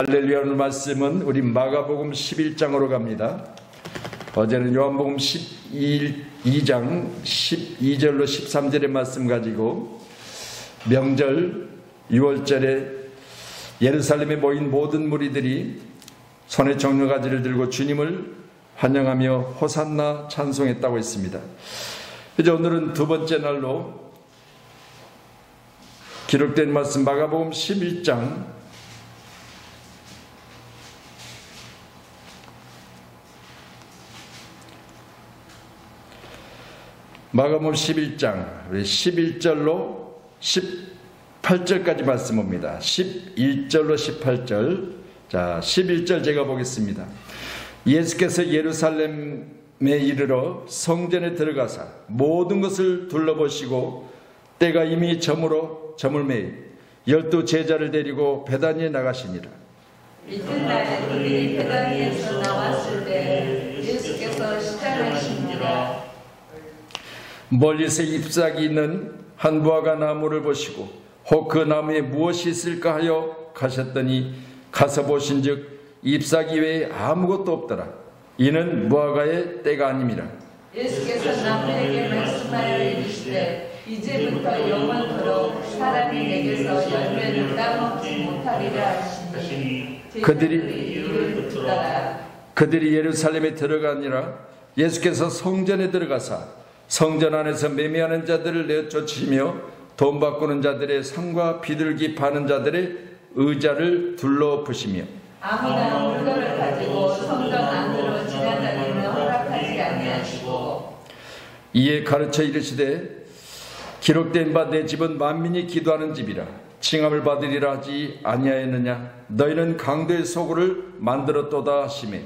할렐루야. 오늘 말씀은 우리 마가복음 11장으로 갑니다. 어제는 요한복음 12장 12절로 13절의 말씀 가지고 명절 6월절에 예루살렘에 모인 모든 무리들이 손에 정료가지를 들고 주님을 환영하며 호산나 찬송했다고 했습니다. 이제 오늘은 두 번째 날로 기록된 말씀 마가복음 11장 마가복음 11장 11절로 18절까지 말씀 봅니다. 11절로 18절. 자, 11절 제가 보겠습니다. 예수께서 예루살렘에 이르러 성전에 들어가사 모든 것을 둘러보시고 때가 이미 저물 매일 12 제자를 데리고 베다니에 나가시니라. 이튿날 그들이 베다니에서 나왔을 때 예수께서 시장하시니라. 멀리서 잎사귀 있는 한 무화과 나무를 보시고 혹 그 나무에 무엇이 있을까 하여 가셨더니 가서 보신즉 잎사귀 외에 아무것도 없더라. 이는 무화과의 때가 아님이라. 예수께서 나무에게 말씀하여 이르시되 이제부터 영원토록 사람이 내게서 열매를 따먹지 못하리라 하시니 그들이 이를 듣더라. 그들이 예루살렘에 들어가니라. 예수께서 성전에 들어가사 성전 안에서 매매하는 자들을 내쫓으시며 돈 바꾸는 자들의 상과 비둘기 파는 자들의 의자를 둘러부시며 아무나 물건을 가지고 성전 안으로 지나다니는 허락하지 아니하시고 이에 가르쳐 이르시되 기록된 바 내 집은 만민이 기도하는 집이라 칭함을 받으리라 하지 아니하였느냐. 너희는 강도의 소굴을 만들었도다 하시매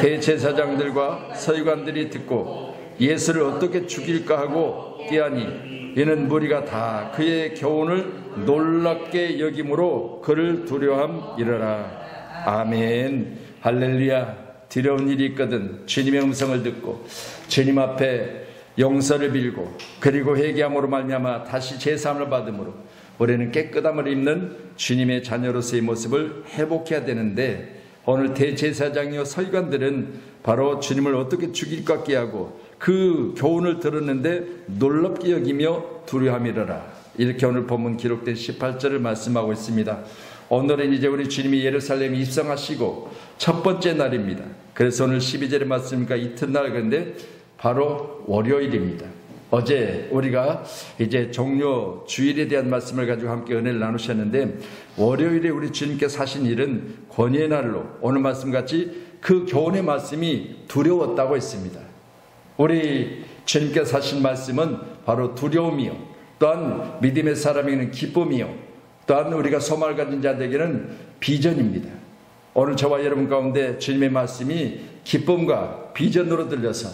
대제사장들과 서기관들이 듣고 예수를 어떻게 죽일까 하고 꾀하니 이는 무리가 다 그의 교훈을 놀랍게 여김으로 그를 두려워함이러라. 아멘. 할렐루야. 두려운 일이 있거든 주님의 음성을 듣고 주님 앞에 용서를 빌고 그리고 회개함으로 말미암아 다시 제사함을 받음으로 우리는 깨끗함을 입는 주님의 자녀로서의 모습을 회복해야 되는데 오늘 대제사장이요 서기관들은 바로 주님을 어떻게 죽일까 꾀하고 그 교훈을 들었는데 놀랍게 여기며 두려워함이러라. 이렇게 오늘 본문 기록된 18절을 말씀하고 있습니다. 오늘은 이제 우리 주님이 예루살렘에 입성하시고 첫 번째 날입니다. 그래서 오늘 12절의 말씀이니까 이튿날, 그런데 바로 월요일입니다. 어제 우리가 이제 종료 주일에 대한 말씀을 가지고 함께 은혜를 나누셨는데 월요일에 우리 주님께서 하신 일은 권위의 날로 오늘 말씀같이 그 교훈의 말씀이 두려웠다고 했습니다. 우리 주님께서 하신 말씀은 바로 두려움이요 또한 믿음의 사람에게는 기쁨이요 또한 우리가 소망을 가진 자들에게는 비전입니다. 오늘 저와 여러분 가운데 주님의 말씀이 기쁨과 비전으로 들려서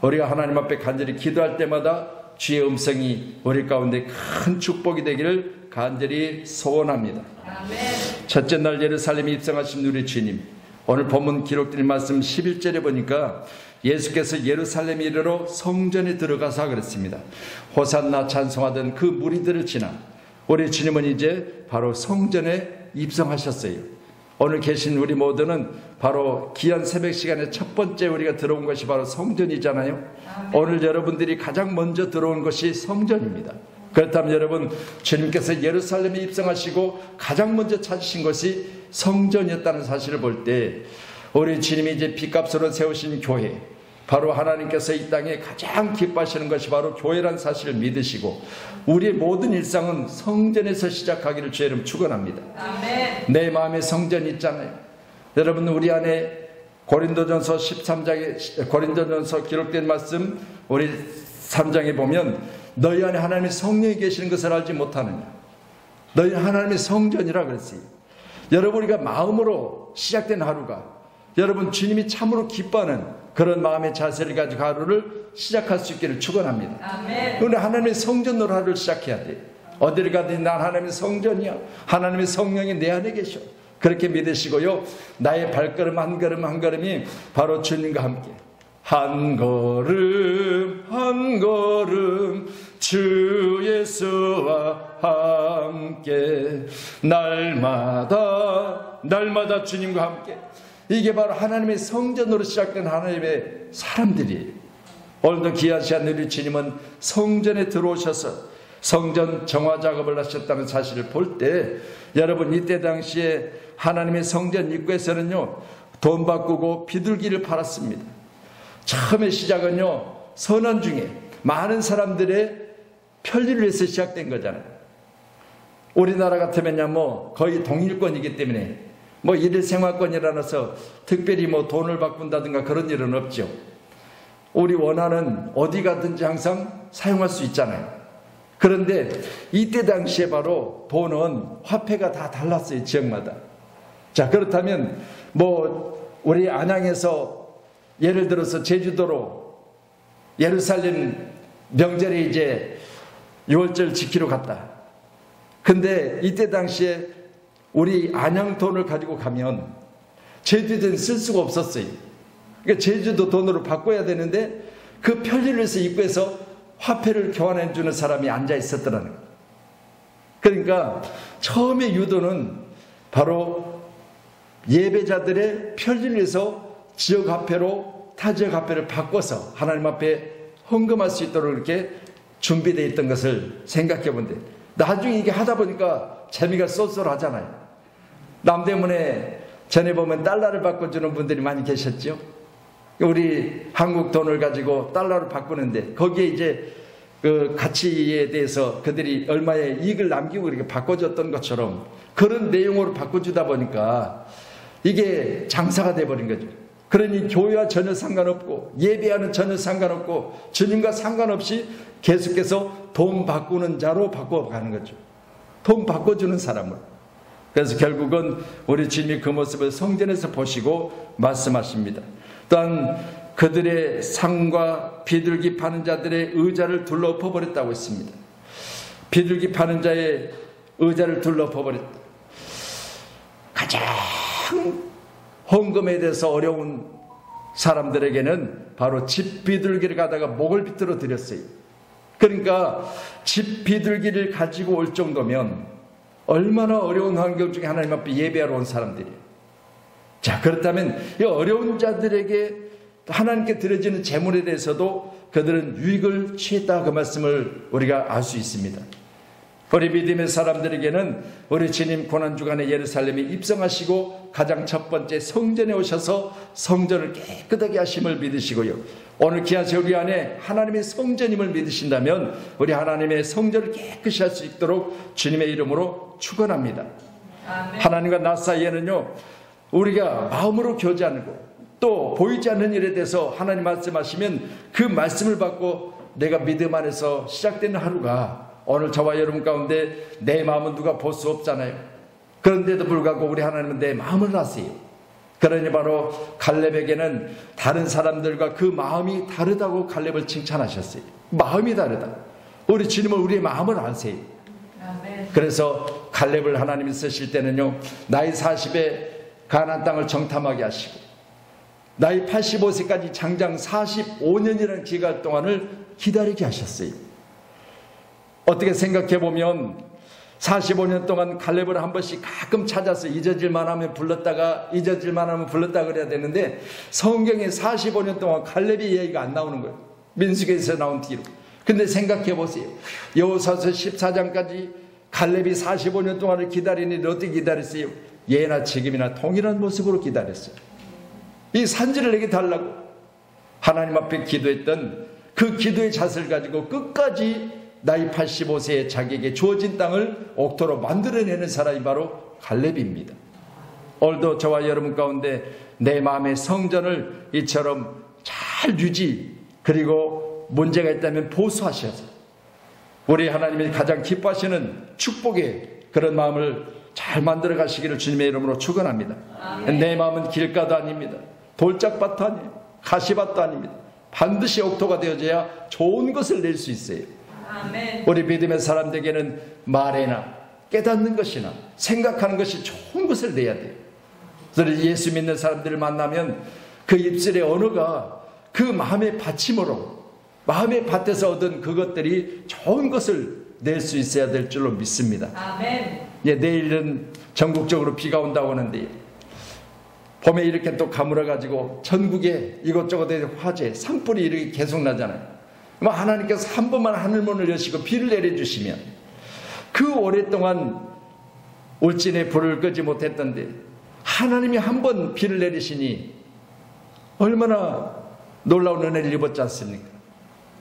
우리가 하나님 앞에 간절히 기도할 때마다 주의 음성이 우리 가운데 큰 축복이 되기를 간절히 소원합니다. 아멘. 첫째 날 예루살렘에 입성하신 우리 주님, 오늘 본문 기록된 말씀 11절에 보니까 예수께서 예루살렘에 이르러 성전에 들어가사 그랬습니다. 호산나 찬송하던 그 무리들을 지나 우리 주님은 이제 바로 성전에 입성하셨어요. 오늘 계신 우리 모두는 바로 귀한 새벽 시간에 첫 번째 우리가 들어온 것이 바로 성전이잖아요. 오늘 여러분들이 가장 먼저 들어온 것이 성전입니다. 그렇다면 여러분, 주님께서 예루살렘에 입성하시고 가장 먼저 찾으신 것이 성전이었다는 사실을 볼 때 우리 주님이 이제 빚값으로 세우신 교회, 바로 하나님께서 이 땅에 가장 기뻐하시는 것이 바로 교회라는 사실을 믿으시고 우리의 모든 일상은 성전에서 시작하기를 주의 이름 축원합니다. 아멘. 내 마음에 성전이 있잖아요. 여러분, 우리 안에 고린도전서 13장에 고린도전서 기록된 말씀 우리 3장에 보면 너희 안에 하나님의 성령이 계시는 것을 알지 못하느냐. 너희 하나님의 성전이라 그랬어요. 여러분, 우리가 마음으로 시작된 하루가 여러분 주님이 참으로 기뻐하는 그런 마음의 자세를 가지고 하루를 시작할 수 있기를 축원합니다. 아멘. 그런데 하나님의 성전으로 하루를 시작해야 돼. 어디를 가든 난 하나님의 성전이야. 하나님의 성령이 내 안에 계셔. 그렇게 믿으시고요. 나의 발걸음 한 걸음 한 걸음이 바로 주님과 함께 한 걸음 한 걸음 주 예수와 함께 날마다 주님과 함께. 이게 바로 하나님의 성전으로 시작된 하나님의 사람들이에요. 오늘도 귀하신 우리 주님은 성전에 들어오셔서 성전 정화 작업을 하셨다는 사실을 볼 때, 여러분 이때 당시에 하나님의 성전 입구에서는요 돈 바꾸고 비둘기를 팔았습니다. 처음에 시작은요 선원 중에 많은 사람들의 편리를 위해서 시작된 거잖아요. 우리나라 같으면요 뭐 거의 동일권이기 때문에 뭐 일일 생활권이라서 특별히 뭐 돈을 바꾼다든가 그런 일은 없죠. 우리 원하는 어디 가든지 항상 사용할 수 있잖아요. 그런데 이때 당시에 바로 돈은 화폐가 다 달랐어요, 지역마다. 자, 그렇다면 뭐 우리 안양에서 예를 들어서 제주도로 예루살렘 명절에 이제 6월절 지키러 갔다. 근데 이때 당시에 우리 안양 돈을 가지고 가면 제주도는 쓸 수가 없었어요. 그러니까 제주도 돈으로 바꿔야 되는데 그 편리를 위해서 입구에서 화폐를 교환해 주는 사람이 앉아 있었더라는 거예요. 그러니까 처음에 유도는 바로 예배자들의 편리를 위해서 지역 화폐로 타 지역 화폐를 바꿔서 하나님 앞에 헌금할 수 있도록 이렇게 준비되어 있던 것을 생각해 본데, 나중에 이게 하다 보니까 재미가 쏠쏠하잖아요. 남대문에 전에 보면 달러를 바꿔주는 분들이 많이 계셨죠. 우리 한국 돈을 가지고 달러를 바꾸는데 거기에 이제 그 가치에 대해서 그들이 얼마의 이익을 남기고 이렇게 바꿔줬던 것처럼 그런 내용으로 바꿔주다 보니까 이게 장사가 돼버린 거죠. 그러니 교회와 전혀 상관없고 예배와는 전혀 상관없고 주님과 상관없이 계속해서 돈 바꾸는 자로 바꿔가는 거죠. 돈 바꿔주는 사람으로. 그래서 결국은 우리 주님이 그 모습을 성전에서 보시고 말씀하십니다. 또한 그들의 상과 비둘기 파는 자들의 의자를 둘러엎어 버렸다고 했습니다. 비둘기 파는 자의 의자를 둘러엎어 버렸다. 가장 헌금에 대해서 어려운 사람들에게는 바로 집 비둘기를 가다가 목을 비틀어 드렸어요. 그러니까 집 비둘기를 가지고 올 정도면 얼마나 어려운 환경 중에 하나님 앞에 예배하러 온 사람들이에요. 자, 그렇다면 이 어려운 자들에게 하나님께 드려지는 재물에 대해서도 그들은 유익을 취했다, 그 말씀을 우리가 알 수 있습니다. 우리 믿음의 사람들에게는 우리 주님 고난주간에 예루살렘에 입성하시고 가장 첫 번째 성전에 오셔서 성전을 깨끗하게 하심을 믿으시고요, 오늘 귀하신 우리 안에 하나님의 성전임을 믿으신다면 우리 하나님의 성전을 깨끗이 할 수 있도록 주님의 이름으로 축원합니다. 아멘. 하나님과 나 사이에는요 우리가 마음으로 교제하고 또 보이지 않는 일에 대해서 하나님 말씀하시면 그 말씀을 받고 내가 믿음 안에서 시작되는 하루가, 오늘 저와 여러분 가운데 내 마음은 누가 볼 수 없잖아요. 그런데도 불구하고 우리 하나님은 내 마음을 아세요. 그러니 바로 갈렙에게는 다른 사람들과 그 마음이 다르다고 갈렙을 칭찬하셨어요. 마음이 다르다. 우리 주님은 우리의 마음을 아세요. 아멘. 그래서 갈렙을 하나님이 쓰실 때는요 나이 40에 가나안 땅을 정탐하게 하시고 나이 85세까지 장장 45년이라는 기간 동안을 기다리게 하셨어요. 어떻게 생각해 보면 45년 동안 갈렙을 한 번씩 가끔 찾아서 잊어질만 하면 불렀다가 잊어질만 하면 불렀다가 그래야 되는데 성경에 45년 동안 갈렙의 얘기가 안 나오는 거예요. 민수기에서 나온 뒤로. 근데 생각해 보세요. 여호수아서 14장까지 갈렙이 45년 동안을 기다리니 어떻게 기다렸어요? 예나 지금이나 동일한 모습으로 기다렸어요. 이 산지를 내게 달라고 하나님 앞에 기도했던 그 기도의 자세를 가지고 끝까지 나이 85세에 자기에게 주어진 땅을 옥토로 만들어내는 사람이 바로 갈렙입니다. 오늘도 저와 여러분 가운데 내 마음의 성전을 이처럼 잘 유지, 그리고 문제가 있다면 보수하셔서 우리 하나님이 가장 기뻐하시는 축복의 그런 마음을 잘 만들어 가시기를 주님의 이름으로 축원합니다. 내 마음은 길가도 아닙니다. 돌짝밭도 아니에요. 가시밭도 아닙니다. 반드시 옥토가 되어져야 좋은 것을 낼 수 있어요. 아멘. 우리 믿음의 사람들에게는 말에나 깨닫는 것이나 생각하는 것이 좋은 것을 내야 돼요. 그래서 예수 믿는 사람들을 만나면 그 입술의 언어가 그 마음의 받침으로 마음의 밭에서 얻은 그것들이 좋은 것을 낼 수 있어야 될 줄로 믿습니다. 아멘. 예, 내일은 전국적으로 비가 온다고 하는데 봄에 이렇게 또 가물어가지고 전국에 이것저것 화재, 산불이 이렇게 계속 나잖아요. 하나님께서 한 번만 하늘문을 여시고 비를 내려주시면 그 오랫동안 울진에 불을 끄지 못했던데 하나님이 한 번 비를 내리시니 얼마나 놀라운 은혜를 입었지 않습니까?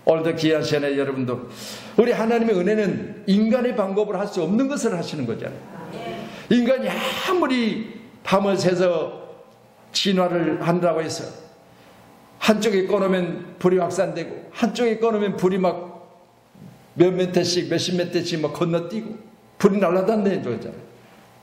오늘도 귀한 시간에 여러분도 우리 하나님의 은혜는 인간의 방법으로 할 수 없는 것을 하시는 거잖아요. 인간이 아무리 밤을 새서 진화를 한다고 해서 한쪽에 꺼놓으면 불이 확산되고 한쪽에 꺼놓으면 불이 막 몇몇 대씩 몇십 대씩 막 건너뛰고 불이 날아다니는 거잖아요.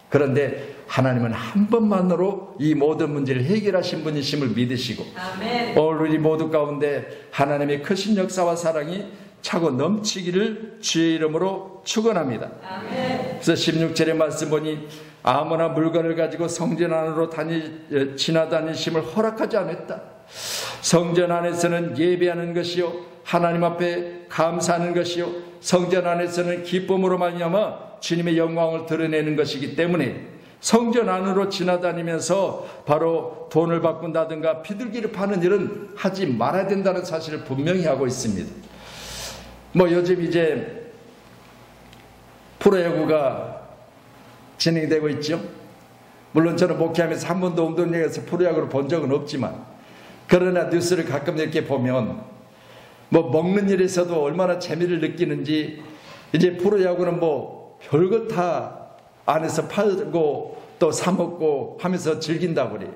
그런데 하나님은 한 번만으로 이 모든 문제를 해결하신 분이심을 믿으시고 아멘. 오늘 우리 모두 가운데 하나님의 크신 역사와 사랑이 차고 넘치기를 주의 이름으로 축원합니다. 아멘. 그래서 16절의 말씀 보니 아무나 물건을 가지고 성전 안으로 지나다니심을 허락하지 않았다. 성전 안에서는 예배하는 것이요 하나님 앞에 감사하는 것이요 성전 안에서는 기쁨으로 말미암아 주님의 영광을 드러내는 것이기 때문에 성전 안으로 지나다니면서 바로 돈을 바꾼다든가 비둘기를 파는 일은 하지 말아야 된다는 사실을 분명히 하고 있습니다. 요즘 이제 프로야구가 진행되고 있죠. 물론 저는 목회하면서 한 번도 운동장에서 프로야구를 본 적은 없지만 그러나 뉴스를 가끔 이렇게 보면 먹는 일에서도 얼마나 재미를 느끼는지 이제 프로야구는 별것 다 안에서 팔고 또 사먹고 하면서 즐긴다고 그래요.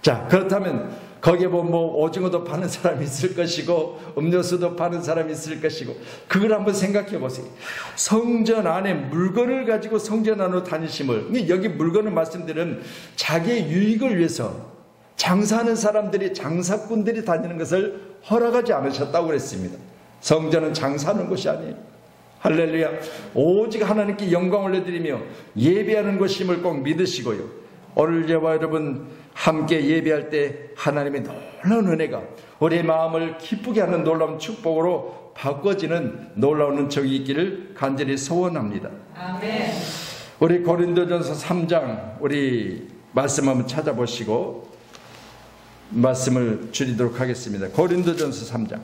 자, 그렇다면 거기에 오징어도 파는 사람이 있을 것이고 음료수도 파는 사람이 있을 것이고 그걸 한번 생각해 보세요. 성전 안에 물건을 가지고 성전 안으로 다니심을, 여기 물건을 말씀드리는 자기의 유익을 위해서 장사하는 사람들이, 장사꾼들이 다니는 것을 허락하지 않으셨다고 그랬습니다. 성전은 장사하는 곳이 아니에요. 할렐루야. 오직 하나님께 영광을 올려드리며 예배하는 것임을 꼭 믿으시고요. 오늘 저와 여러분 함께 예배할 때 하나님의 놀라운 은혜가 우리의 마음을 기쁘게 하는 놀라운 축복으로 바꿔지는 놀라운 은총이 있기를 간절히 소원합니다. 아멘. 우리 고린도전서 3장 우리 말씀 한번 찾아보시고 말씀을 줄이도록 하겠습니다. 고린도전서 3장.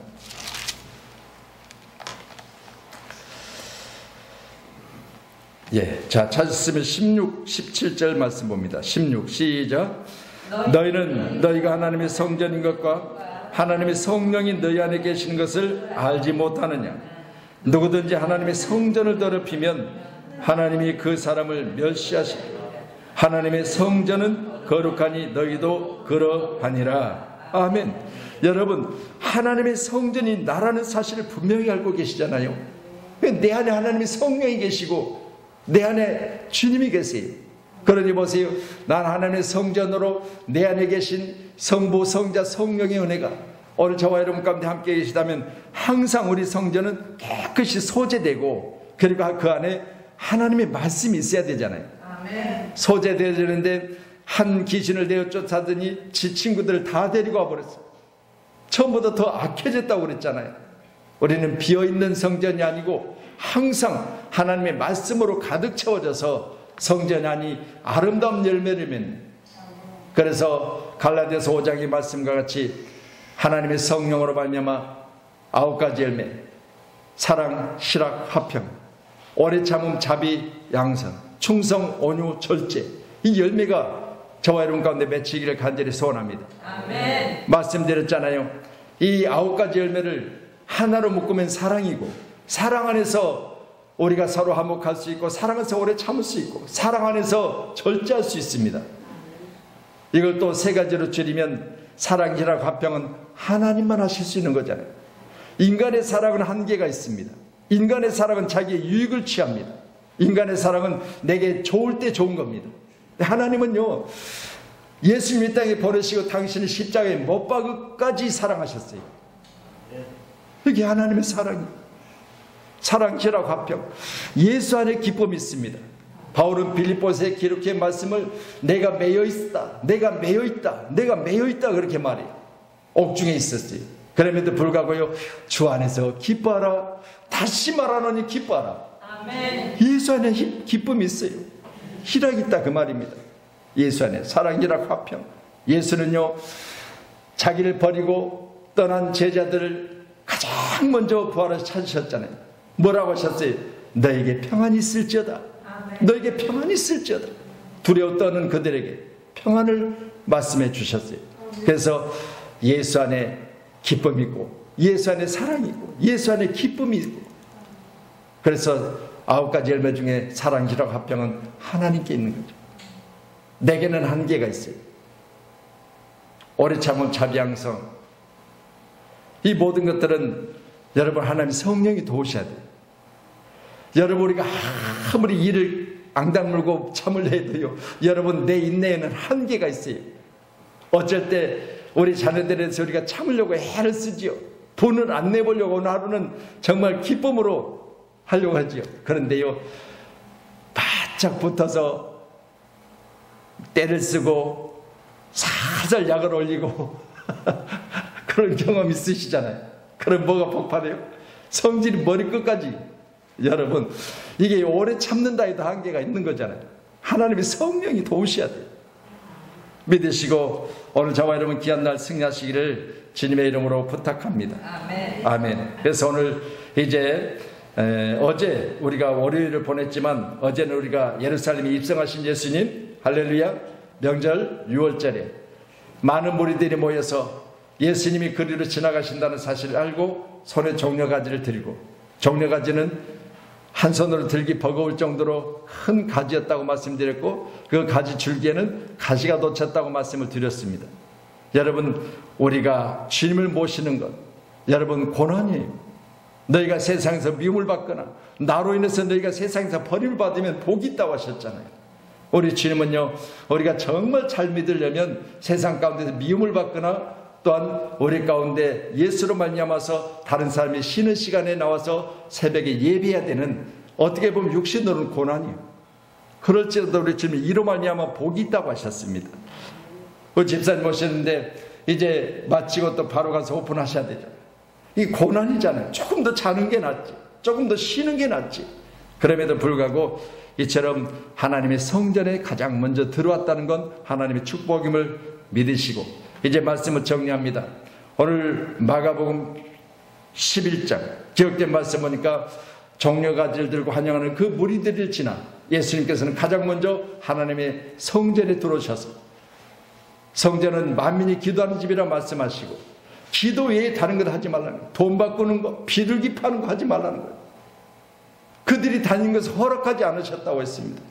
예, 자, 찾았으면 16, 17절 말씀 봅니다. 16, 시작. 너희는 너희가 하나님의 성전인 것과 하나님의 성령이 너희 안에 계시는 것을 알지 못하느냐. 누구든지 하나님의 성전을 더럽히면 하나님이 그 사람을 멸시하시고 하나님의 성전은 거룩하니 너희도 그러하니라. 아멘. 여러분, 하나님의 성전이 나라는 사실을 분명히 알고 계시잖아요. 내 안에 하나님의 성령이 계시고 내 안에 주님이 계세요. 그러니 보세요. 난 하나님의 성전으로 내 안에 계신 성부, 성자, 성령의 은혜가 오늘 저와 여러분 가운데 함께 계시다면 항상 우리 성전은 깨끗이 소재되고 그리고 그 안에 하나님의 말씀이 있어야 되잖아요. 아멘. 소재되는데 한 귀신을 내어 쫓아더니 지 친구들을 다 데리고 와버렸어요. 처음보다 더 악해졌다고 그랬잖아요. 우리는 비어있는 성전이 아니고 항상 하나님의 말씀으로 가득 채워져서 성전 안이 아름다운 열매를 맺는, 그래서 갈라디아서 5장의 말씀과 같이 하나님의 성령으로 말미암아 9가지 열매, 사랑, 실학, 화평, 오래 참음, 자비, 양선, 충성, 온유, 절제, 이 열매가 저와 여러분 가운데 맺히기를 간절히 소원합니다. 아멘. 말씀드렸잖아요. 이 9가지 열매를 하나로 묶으면 사랑이고, 사랑 안에서 우리가 서로 화목할 수 있고, 사랑 안에서 오래 참을 수 있고, 사랑 안에서 절제할 수 있습니다. 이걸 또 3가지로 줄이면 사랑, 희락, 화평은 하나님만 하실 수 있는 거잖아요. 인간의 사랑은 한계가 있습니다. 인간의 사랑은 자기의 유익을 취합니다. 인간의 사랑은 내게 좋을 때 좋은 겁니다. 하나님은요, 예수님 이 땅에 보내시고 당신을 십자가에 못 박기까지 사랑하셨어요. 이게 하나님의 사랑이에요. 사랑, 희락, 화평, 예수 안에 기쁨이 있습니다. 바울은 빌립보서에 기록한 말씀을 내가 매여 있다, 내가 매여 있다, 내가 매여 있다 그렇게 말해요. 옥중에 있었어요. 그럼에도 불구하고요, 주 안에서 기뻐하라. 다시 말하노니 기뻐하라. 아멘. 예수 안에 기쁨이 있어요. 희락이 있다 그 말입니다. 예수 안에 사랑, 희락, 화평. 예수는요, 자기를 버리고 떠난 제자들을 가장 먼저 부활해서 찾으셨잖아요. 뭐라고 하셨어요? 너에게 평안이 있을지어다. 너에게 평안이 있을지어다. 두려워 떠는 그들에게 평안을 말씀해 주셨어요. 그래서 예수 안에 기쁨이 있고, 예수 안에 사랑이 있고, 예수 안에 기쁨이 있고, 그래서 9가지 열매 중에 사랑, 희락, 화평은 하나님께 있는 거죠. 내게는 한계가 있어요. 오래 참음, 자비양성, 이 모든 것들은 여러분 하나님 성령이 도우셔야 돼요. 여러분 우리가 아무리 일을 앙다물고 참을 해도요, 여러분 내 인내에는 한계가 있어요. 어쩔 때 우리 자녀들에서 우리가 참으려고 애를 쓰지요. 돈을 안 내보려고 오늘 하루는 정말 기쁨으로 하려고 하지요. 그런데요, 바짝 붙어서 때를 쓰고 살살 약을 올리고 그런 경험 있으시잖아요. 그럼 뭐가 폭발해요? 성질이 머리끝까지. 여러분, 이게 오래 참는다 해도 한계가 있는 거잖아요. 하나님의 성령이 도우셔야 돼요. 믿으시고 오늘 저와 여러분 귀한 날 승리하시기를 주님의 이름으로 부탁합니다. 아멘. 아멘. 그래서 오늘 이제 어제 우리가 월요일을 보냈지만, 어제는 우리가 예루살렘에 입성하신 예수님, 할렐루야, 명절 6월절에 많은 무리들이 모여서 예수님이 그리로 지나가신다는 사실을 알고 손에 종려가지를 들고, 종려가지는 한 손으로 들기 버거울 정도로 큰 가지였다고 말씀드렸고, 그 가지 줄기에는 가시가 돋쳤다고 말씀을 드렸습니다. 여러분, 우리가 주님을 모시는 것, 여러분 고난이에요. 너희가 세상에서 미움을 받거나 나로 인해서 너희가 세상에서 버림을 받으면 복이 있다고 하셨잖아요. 우리 주님은요, 우리가 정말 잘 믿으려면 세상 가운데서 미움을 받거나, 또한 우리 가운데 예수로 말미암아서 다른 사람이 쉬는 시간에 나와서 새벽에 예배해야 되는, 어떻게 보면 육신으로는 고난이에요. 그럴지라도 우리 주님이 이로 말미암아 복이 있다고 하셨습니다. 그 집사님 오셨는데 이제 마치고 또 바로 가서 오픈하셔야 되잖아요. 이 고난이잖아요. 조금 더 자는 게 낫지, 조금 더 쉬는 게 낫지. 그럼에도 불구하고 이처럼 하나님의 성전에 가장 먼저 들어왔다는 건 하나님의 축복임을 믿으시고, 이제 말씀을 정리합니다. 오늘 마가복음 11장 기록된 말씀 보니까 종려가지를 들고 환영하는 그 무리들을 지나 예수님께서는 가장 먼저 하나님의 성전에 들어오셔서, 성전은 만민이 기도하는 집이라 말씀하시고, 기도 외에 다른 것 하지 말라는 거예요. 돈 바꾸는 거, 비둘기 파는 거 하지 말라는 거예요. 그들이 다니는 것을 허락하지 않으셨다고 했습니다.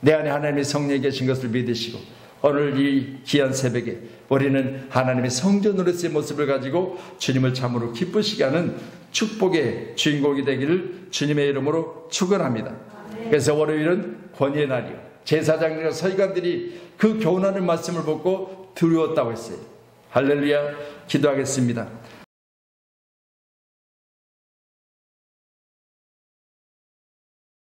내 안에 하나님의 성령이 계신 것을 믿으시고, 오늘 이 귀한 새벽에 우리는 하나님의 성전으로서의 모습을 가지고 주님을 참으로 기쁘시게 하는 축복의 주인공이 되기를 주님의 이름으로 축원합니다. 그래서 월요일은 권위의 날이요, 제사장들과 서기관들이 그 교훈하는 말씀을 보고 두려웠다고 했어요. 할렐루야. 기도하겠습니다.